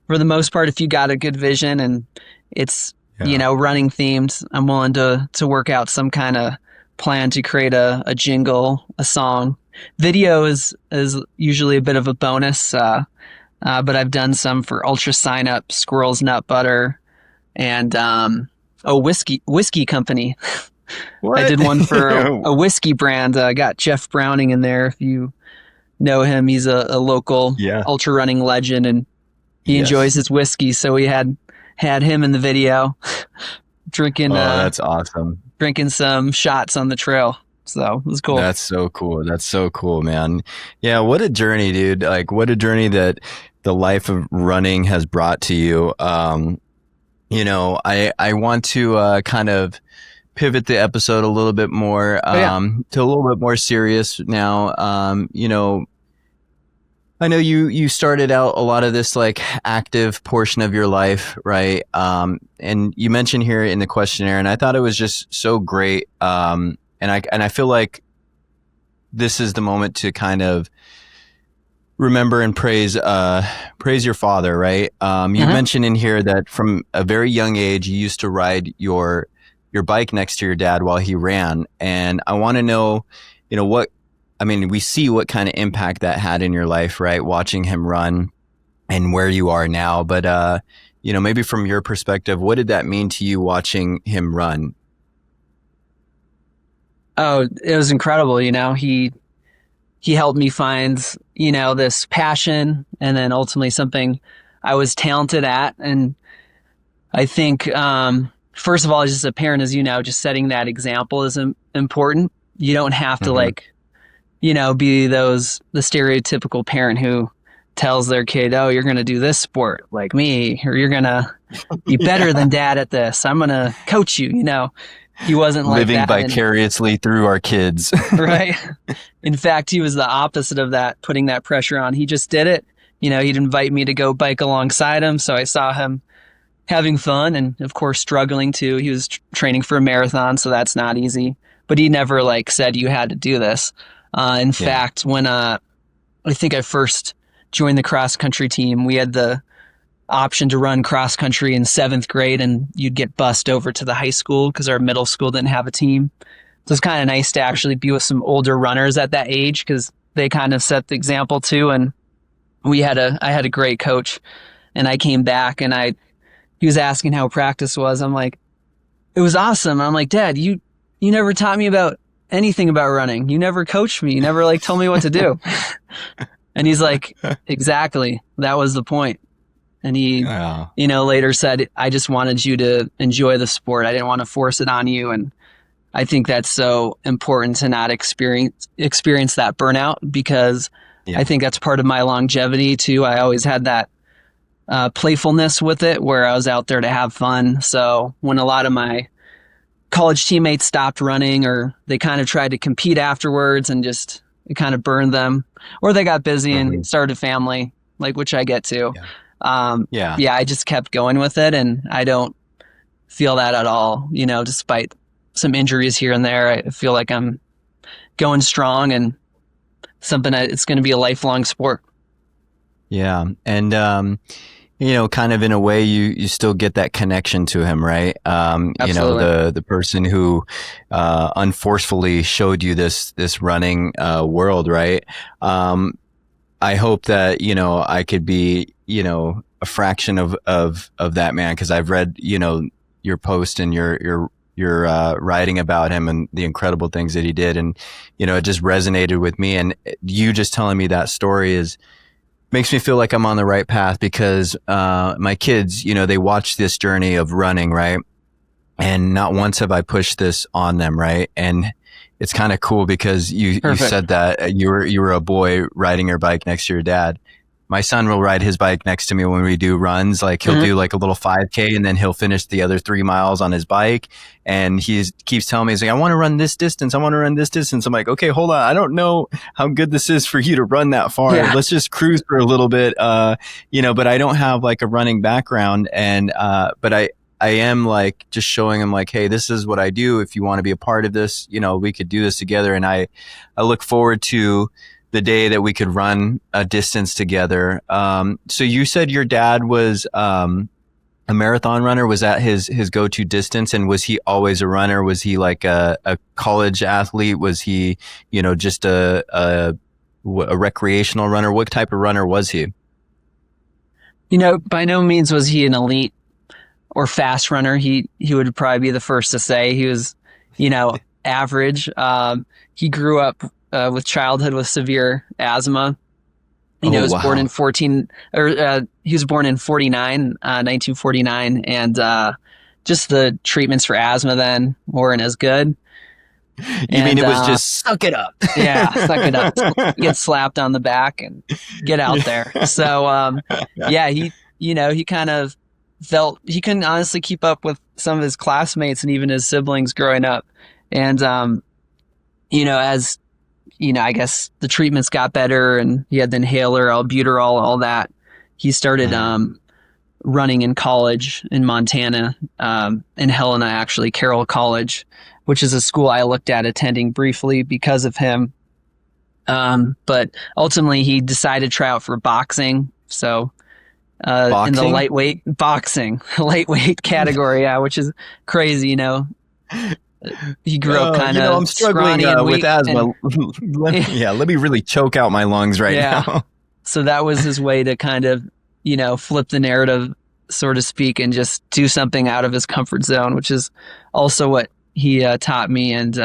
for the most part, if you got a good vision and it's running themed, I'm willing to work out some kind of plan to create a jingle, a song. Video is usually a bit of a bonus, but I've done some for Ultra Sign Up, Squirrels Nut Butter, and whiskey company. What? I did one for a whiskey brand. I got Jeff Browning in there. If you know him, he's a local ultra running legend, and he enjoys his whiskey. So we had him in the video, drinking. That's awesome. Drinking some shots on the trail. So it was cool. That's so cool. That's so cool, man. Yeah. What a journey, dude. Like what a journey that the life of running has brought to you. I want to kind of pivot the episode a little bit more to a little bit more serious now. I know you started out a lot of this like active portion of your life, right? And you mentioned here in the questionnaire, and I thought it was just so great. And I feel like this is the moment to kind of remember and praise your father, right? You mentioned in here that from a very young age, you used to ride your bike next to your dad while he ran. And I want to know, we see what kind of impact that had in your life, right? Watching him run and where you are now. But, maybe from your perspective, what did that mean to you watching him run? Oh, it was incredible. He helped me find, this passion and then ultimately something I was talented at. And I think, first of all, just as a parent, as just setting that example is important. You don't have to be the stereotypical parent who tells their kid, oh, you're going to do this sport like me, or you're going to be better than dad at this. I'm going to coach you, He wasn't like living that. Vicariously through our kids. Right. In fact, he was the opposite of that, putting that pressure on. He just did it. He'd invite me to go bike alongside him. So I saw him having fun and of course struggling too. He was training for a marathon, so that's not easy, but he never said you had to do this. In fact, when I think I first joined the cross country team, we had the option to run cross country in 7th grade, and you'd get bussed over to the high school because our middle school didn't have a team. So it's kind of nice to actually be with some older runners at that age because they kind of set the example too. And I had a great coach, and I came back and he was asking how practice was. I'm like, it was awesome. I'm like, Dad, you never taught me about anything about running. You never coached me. You never told me what to do. And he's like, exactly. That was the point. And he, later said, I just wanted you to enjoy the sport. I didn't want to force it on you. And I think that's so important to not experience that burnout, because I think that's part of my longevity too. I always had that playfulness with it, where I was out there to have fun. So when a lot of my college teammates stopped running, or they kind of tried to compete afterwards and just it kind of burned them, or they got busy and started a family, which I get to. I just kept going with it, and I don't feel that at all, despite some injuries here and there. I feel like I'm going strong, and something it's going to be a lifelong sport. Yeah. And, kind of in a way, you still get that connection to him, right? The person who, unforcefully showed you this running, world, right? I hope that, I could be, a fraction of that man. 'Cause I've read, your post and your writing about him and the incredible things that he did. And, it just resonated with me. And you just telling me that story makes me feel like I'm on the right path, because, my kids, they watch this journey of running, right? And not once have I pushed this on them, right? And it's kind of cool because you said that you were a boy riding your bike next to your dad. My son will ride his bike next to me when we do runs. He'll do a little 5K, and then he'll finish the other 3 miles on his bike. And he keeps telling me, he's like, I want to run this distance. I want to run this distance. I'm like, okay, hold on. I don't know how good this is for you to run that far. Yeah. Let's just cruise for a little bit. But I don't have a running background. And, but I am just showing him hey, this is what I do. If you want to be a part of this, we could do this together. And I look forward to the day that we could run a distance together. So you said your dad was a marathon runner. Was that his go-to distance? And was he always a runner? Was he a college athlete? Was he, just a recreational runner? What type of runner was he? By no means was he an elite or fast runner. He would probably be the first to say he was, average. He grew up with childhood with severe asthma. He was born in 1949, and just the treatments for asthma then weren't as good. You mean it was just suck it up? Yeah, suck it up. Get slapped on the back and get out there. So, yeah, he kind of felt he couldn't honestly keep up with some of his classmates and even his siblings growing up. And, as, I guess the treatments got better and he had the inhaler, albuterol, all that. He started running in college in Montana, in Helena, actually, Carroll College, which is a school I looked at attending briefly because of him. But ultimately he decided to try out for boxing. So in the lightweight category, yeah, which is crazy, He grew up kind of I'm struggling with asthma. Let me really choke out my lungs now. So that was his way to kind of, flip the narrative, so to speak, and just do something out of his comfort zone, which is also what he taught me. And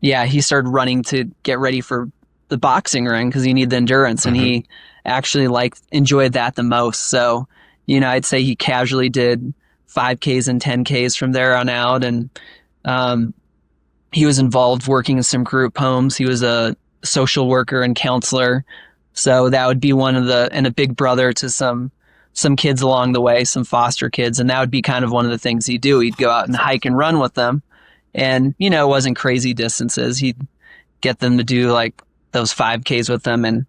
he started running to get ready for the boxing ring because he needed the endurance, and he actually enjoyed that the most. So, I'd say he casually did 5Ks and 10Ks from there on out. And he was involved working in some group homes. He was a social worker and counselor. So that would be and a big brother to some kids along the way, some foster kids. And that would be kind of one of the things he'd do. He'd go out and hike and run with them. And, it wasn't crazy distances. He'd get them to do those 5Ks with them. And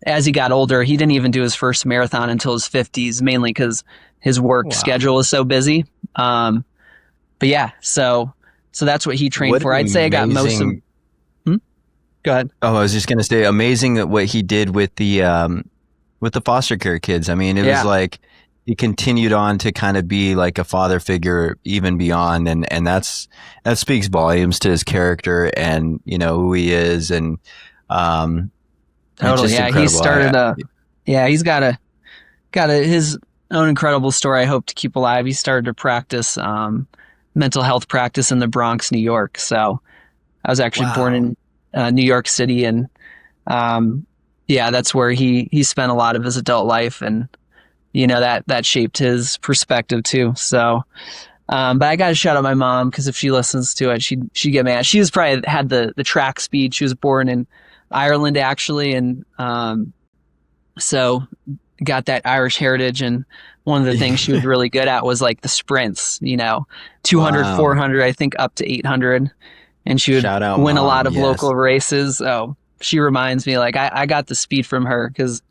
as he got older, he didn't even do his first marathon until his 50s, mainly because his work schedule was so busy. But yeah, so that's what he trained for. I'd say I got most of. Go ahead. Oh, I was just gonna say, amazing what he did with the foster care kids. I mean, it was like he continued on to kind of be like a father figure even beyond, and that speaks volumes to his character and who he is, and totally. Yeah, he started. He's got his own incredible story. I hope to keep alive. He started to practice mental health practice in the Bronx, New York. So I was actually born in New York City, and that's where he spent a lot of his adult life, and that shaped his perspective too. So but I gotta shout out my mom, because if she listens to it, she'd get mad. She was probably had the track speed. She was born in Ireland actually, and so got that Irish heritage. And one of the things she was really good at was the sprints, 200, 400, I think up to 800. And she would win a lot of local races. Oh, she reminds me, I got the speed from her because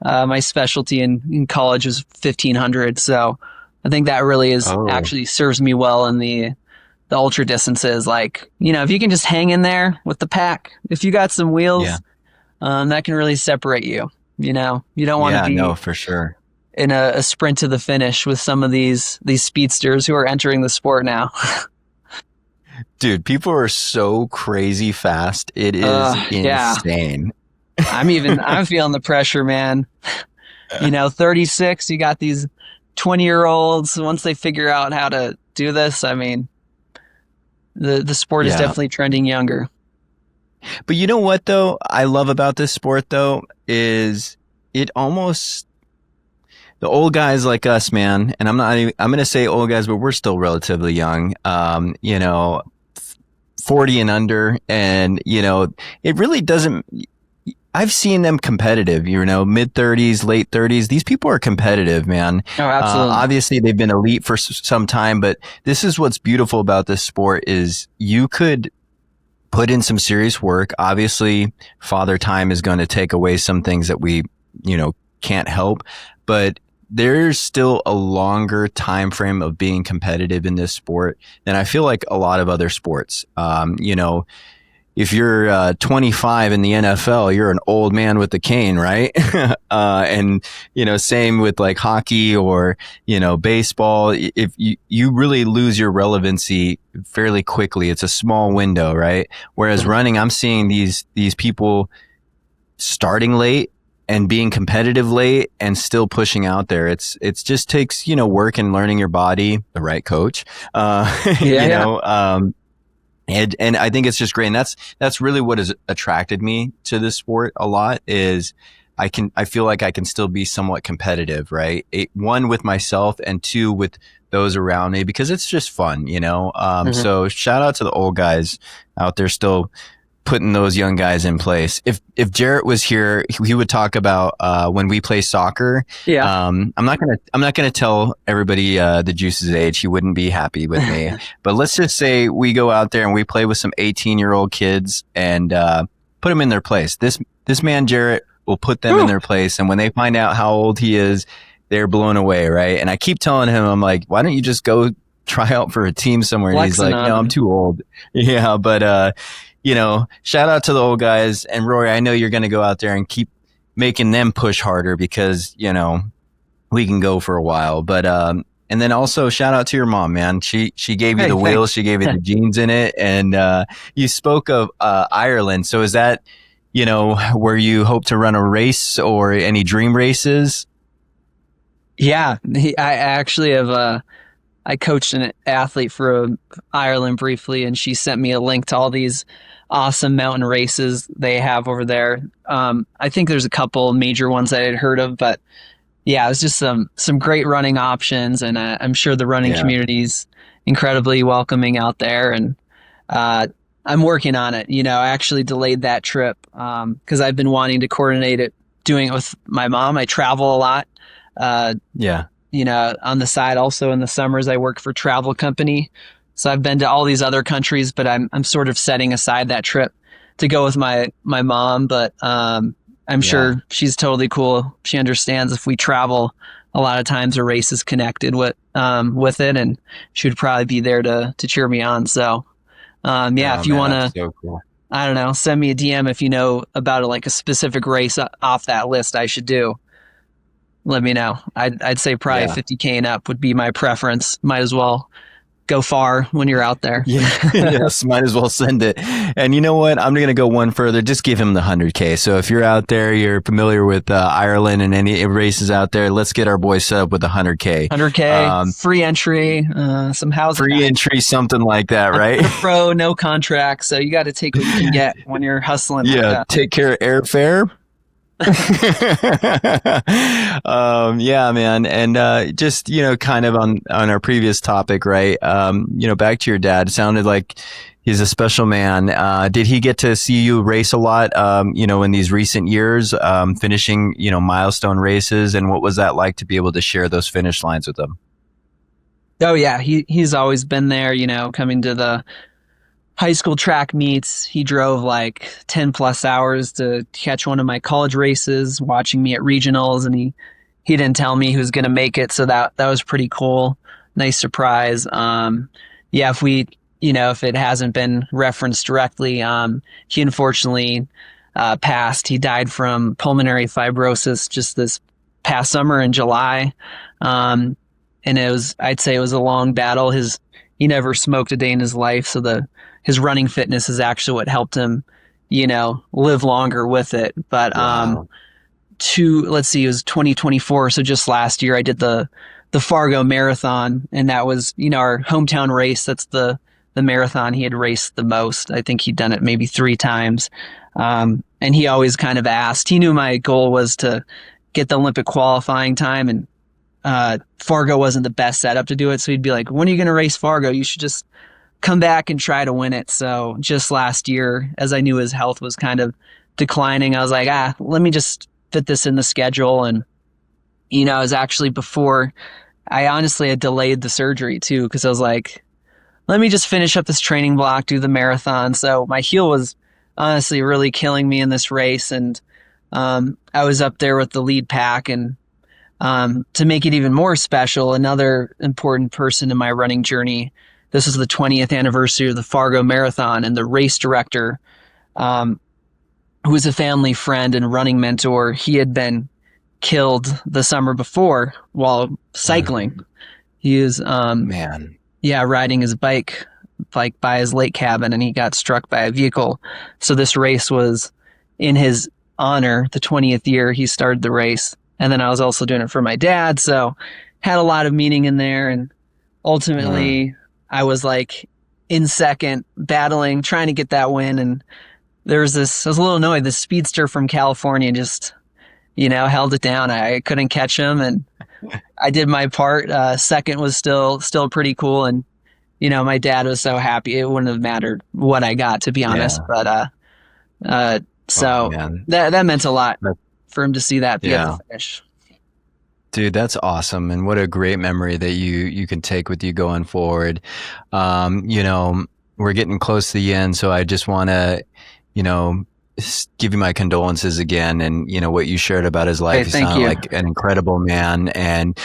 my specialty in college was 1500. So I think that really actually serves me well in the ultra distances. If you can just hang in there with the pack, if you got some wheels, that can really separate you. You don't want to be for sure in a sprint to the finish with some of these speedsters who are entering the sport now. Dude, people are so crazy fast. It is insane. I'm feeling the pressure, man. 36, you got these 20-year-olds. Once they figure out how to do this, I mean, the sport is definitely trending younger. But you know what, though, I love about this sport, though, is it almost, the old guys like us, man, and I'm going to say old guys, but we're still relatively young, 40 and under, and, it really doesn't, I've seen them competitive, mid 30s, late 30s. These people are competitive, man. Oh, absolutely. Obviously, they've been elite for some time, but this is what's beautiful about this sport is you could put in some serious work. Obviously, father time is going to take away some things that we, can't help, but there's still a longer time frame of being competitive in this sport than I feel like a lot of other sports. If you're 25 in the NFL, you're an old man with a cane, right? And, same with hockey or, baseball. If you really lose your relevancy fairly quickly, it's a small window, right? Whereas running, I'm seeing these people starting late and being competitive late and still pushing out there. It's just takes, work and learning your body, the right coach, And I think it's just great. And that's really what has attracted me to this sport a lot is I feel like I can still be somewhat competitive, right? One, with myself, and two, with those around me, because it's just fun, you know? So shout out to the old guys out there still putting those young guys in place. If Jarrett was here, he would talk about when we play soccer. Yeah. I'm not gonna tell everybody the Juice's age. He wouldn't be happy with me. But let's just say we go out there and we play with some 18-year-old kids and put them in their place. This man Jarrett will put them in their place, and when they find out how old he is, they're blown away, right? And I keep telling him, I'm like, why don't you just go try out for a team somewhere? And he's like, no, I'm too old. Yeah, but you know, shout out to the old guys. And Rory, I know you're going to go out there and keep making them push harder, because, you know, we can go for a while. But and then also shout out to your mom, man. She gave you the wheels, she gave you the jeans in it, and you spoke of Ireland. So is that, you know, where you hope to run a race or any dream races? Yeah, I actually have. I coached an athlete for Ireland briefly, and she sent me a link to all these awesome mountain races they have over there. I think there's a couple major ones that I'd heard of, but yeah, it was just some great running options, and I'm sure the running community's incredibly welcoming out there. And I'm working on it. You know, I actually delayed that trip because I've been wanting to coordinate it, doing it with my mom. I travel a lot. You know, on the side, also in the summers, I work for a travel company. So I've been to all these other countries, but I'm sort of setting aside that trip to go with my mom. But I'm sure she's totally cool. She understands if we travel, a lot of times a race is connected with it, and she would probably be there to cheer me on. So if you want to, so cool. I don't know, send me a DM if you know about like a specific race off that list I should do. Let me know. I'd say probably 50K and up would be my preference. Might as well go far when you're out there. Yes, might as well send it. And you know what? I'm going to go one further. Just give him the 100K. So if you're out there, you're familiar with Ireland and any races out there, let's get our boys set up with 100K. 100K, free entry, some housing. Free entry, something like that, right? Pro, no contract. So you got to take what you can get when you're hustling. Yeah, take care of airfare. Yeah, man. And just, you know, kind of on our previous topic, right? You know, back to your dad, it sounded like he's a special man. Did he get to see you race a lot, you know, in these recent years, finishing, you know, milestone races? And what was that like to be able to share those finish lines with him? Oh yeah, he's always been there, you know, coming to the high school track meets. He drove like 10 plus hours to catch one of my college races, watching me at regionals, and he didn't tell me he was going to make it. So that was pretty cool. Nice surprise. If it hasn't been referenced directly, he unfortunately passed. He died from pulmonary fibrosis just this past summer in July. And I'd say it was a long battle. He never smoked a day in his life. So his running fitness is actually what helped him, you know, live longer with it. But, it was 2024. So just last year I did the Fargo Marathon, and that was, you know, our hometown race. That's the marathon he had raced the most. I think he'd done it maybe 3 times. And he always kind of asked, he knew my goal was to get the Olympic qualifying time, and Fargo wasn't the best setup to do it. So he'd be like, when are you going to race Fargo? You should just come back and try to win it. So just last year, as I knew his health was kind of declining, I was like, let me just fit this in the schedule. And, you know, it was actually before I honestly had delayed the surgery too, because I was like, let me just finish up this training block, do the marathon. So my heel was honestly really killing me in this race. And I was up there with the lead pack. And to make it even more special, another important person in my running journey, this is the 20th anniversary of the Fargo Marathon, and the race director, who was a family friend and running mentor, he had been killed the summer before while cycling. He was, riding his bike by his lake cabin, and he got struck by a vehicle. So this race was in his honor, the 20th year he started the race. And then I was also doing it for my dad. So had a lot of meaning in there. And ultimately, I was like in second, battling, trying to get that win. And there was I was a little annoyed, this speedster from California just, held it down. I couldn't catch him, and I did my part. Second was still pretty cool, and my dad was so happy. It wouldn't have mattered what I got, to be honest. But that meant a lot for him to see that be at the finish. Dude, that's awesome. And what a great memory that you can take with you going forward. We're getting close to the end, so I just want to, give you my condolences again. And, what you shared about his life. Hey, thank you. Like an incredible man. And,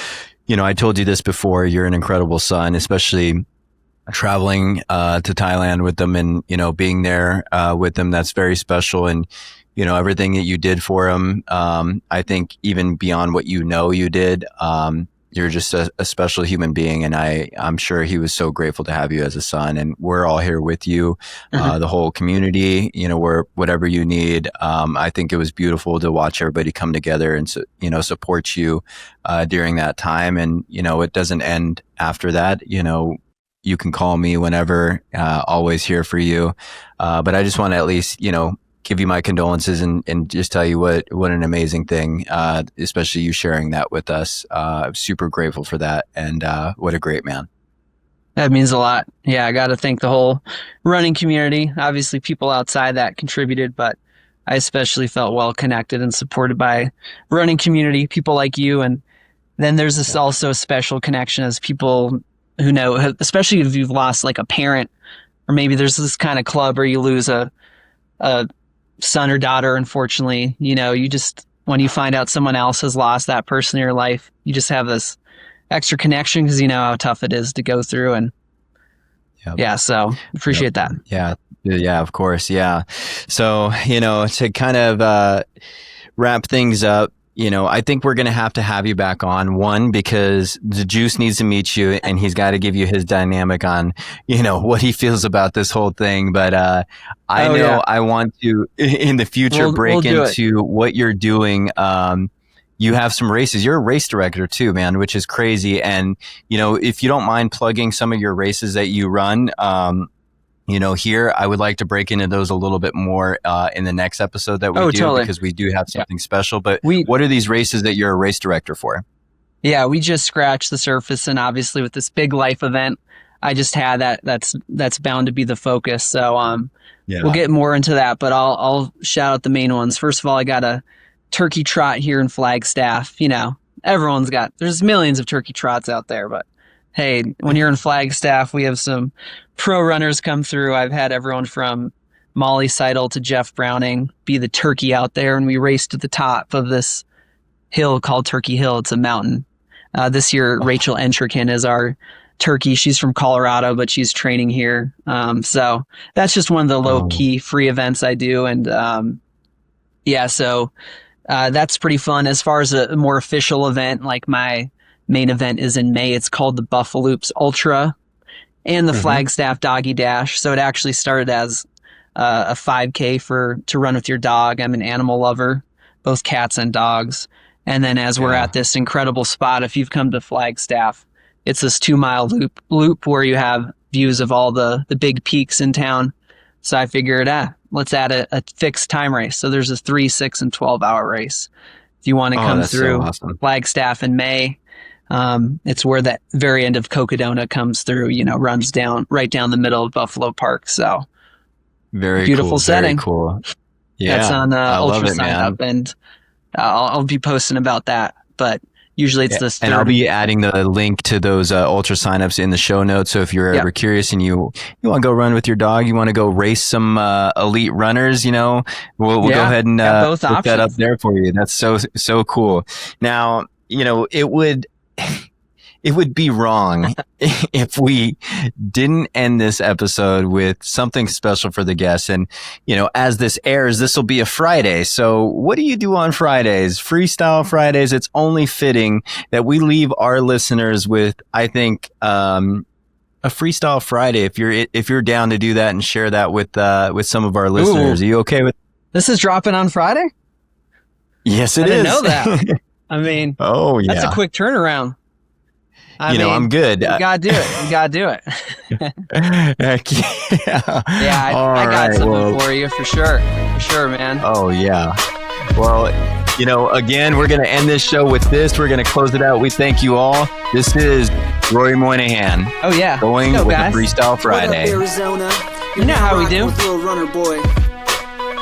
I told you this before, you're an incredible son, especially traveling to Thailand with them and, being there with them. That's very special. And, everything that you did for him, I think even beyond what you did, you're just a special human being. And I'm sure he was so grateful to have you as a son. And we're all here with you, the whole community, whatever you need. I think it was beautiful to watch everybody come together and, support you during that time. And, it doesn't end after that. You can call me whenever, always here for you. But I just want to at least, give you my condolences and just tell you what an amazing thing, especially you sharing that with us. I'm super grateful for that. And what a great man. That means a lot. Yeah, I got to thank the whole running community. Obviously, people outside that contributed, but I especially felt well connected and supported by running community, people like you. And then there's this also special connection as people who know, especially if you've lost like a parent, or maybe there's this kind of club where you lose a son or daughter. Unfortunately, you just, when you find out someone else has lost that person in your life, you just have this extra connection because you know how tough it is to go through. And so appreciate that. Yeah, of course. Yeah. So, to kind of wrap things up, I think we're going to have you back on, one, because the Juice needs to meet you and he's got to give you his dynamic on, what he feels about this whole thing. But I want to, in the future, break into what you're doing. You have some races. You're a race director too, man, which is crazy. And, if you don't mind plugging some of your races that you run, here, I would like to break into those a little bit more in the next episode that we do, totally. Because we do have something special. But what are these races that you're a race director for? Yeah, we just scratched the surface, and obviously with this big life event, I just had that's bound to be the focus. So we'll get more into that, but I'll shout out the main ones. First of all, I got a turkey trot here in Flagstaff. There's millions of turkey trots out there, but hey, when you're in Flagstaff, we have some pro runners come through. I've had everyone from Molly Seidel to Jeff Browning be the turkey out there, and we raced to the top of this hill called Turkey Hill. It's a mountain. This year, Rachel Entrikin is our turkey. She's from Colorado, but she's training here. So that's just one of the low-key free events I do. And so that's pretty fun. As far as a more official event, like my main event is in May. It's called the Buffaloops Ultra and the Flagstaff Doggy Dash. So it actually started as a 5K to run with your dog. I'm an animal lover, both cats and dogs. And then as we're at this incredible spot, if you've come to Flagstaff, it's this 2-mile loop where you have views of all the big peaks in town. So I figured, let's add a fixed time race. So there's a 3, 6, and 12-hour race. If you want to come through Flagstaff in May, it's where that very end of Cocodona comes through, runs right down the middle of Buffalo Park. So very beautiful cool, setting. Very cool. Yeah. That's on Ultra Sign Up, and I'll be posting about that, but usually it's this. And I'll be adding the link to those Ultra signups in the show notes. So if you're ever curious and you want to go run with your dog, you want to go race some elite runners, we'll go ahead and both put options. that up there for you. That's so cool. Now, it would be wrong if we didn't end this episode with something special for the guests. And, as this airs, this will be a Friday. So what do you do on Fridays? Freestyle Fridays. It's only fitting that we leave our listeners with, I think, a Freestyle Friday. If you're down to do that and share that with some of our listeners. Are you okay with? This is dropping on Friday? Yes, it is. I didn't know that. I mean, that's a quick turnaround. I'm good. You gotta do it. Heck yeah. I got something for you for sure, man. Oh yeah. Well, Again, we're going to end this show with this. We're going to close it out. We thank you all. This is Ruairí Moynihan. Oh, yeah. Going Go, with guys. the Freestyle Friday. Arizona. You know how we do. With Little Runner Boy.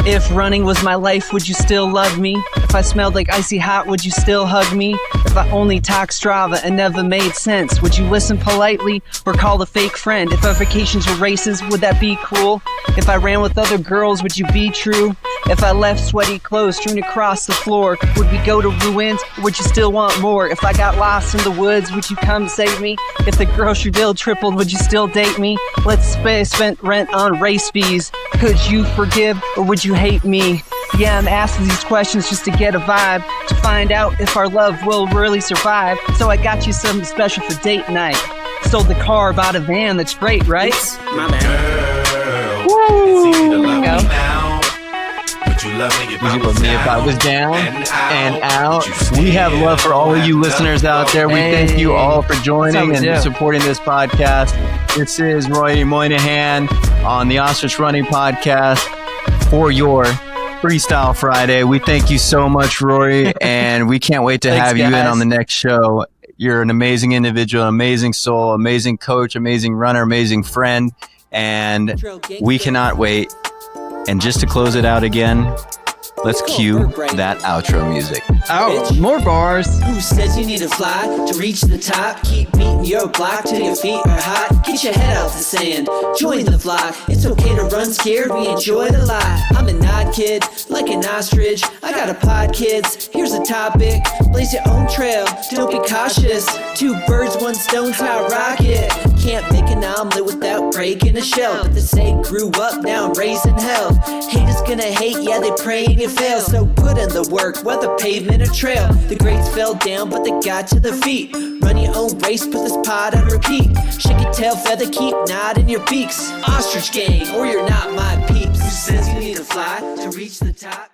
If running was my life, would you still love me? If I smelled like icy hot, would you still hug me? If I only talked Strava and never made sense, would you listen politely or call a fake friend? If our vacations were races, would that be cool? If I ran with other girls, would you be true? If I left sweaty clothes strewn across the floor, would we go to ruins or would you still want more? If I got lost in the woods, would you come save me? If the grocery bill tripled, would you still date me? Let's spend rent on race fees. Could you forgive or would you hate me? Yeah, I'm asking these questions just to get a vibe, to find out if our love will really survive. So I got you something special for date night. Sold the car, bought a van, that's great, right? My bad. Woo! There you go. Would you love me if I was down and out? We have love for all of you listeners out there. We thank you all for joining and supporting this podcast. This is Ruairí Moynihan on the Ostrich Running Podcast for your Freestyle Friday. We thank you so much, Rory, and we can't wait to Thanks, have you in guys. on the next show. You're an amazing individual, amazing soul, amazing coach, amazing runner, amazing friend, and we cannot wait. And just to close it out again, let's cue that outro music. Oh, more bars. Who says you need to fly to reach the top? Keep beating your block till your feet are hot. Get your head out the sand, join the flock. It's okay to run scared, we enjoy the lie. I'm an odd kid, like an ostrich. I got a pod, kids, here's a topic. Blaze your own trail, don't be cautious. 2 birds, 1 stone's how I rock it. Can't make an omelet without breaking a shell. But they say grew up, now I'm raising hell. Haters gonna hate, yeah, they praying you fail. So put in the work, whether pavement or trail. The grades fell down, but they got to their feet. Run your own race, put this pod on repeat. Shake your tail feather, keep nodding your beaks. Ostrich gang, or you're not my peeps. Who says you need to fly to reach the top?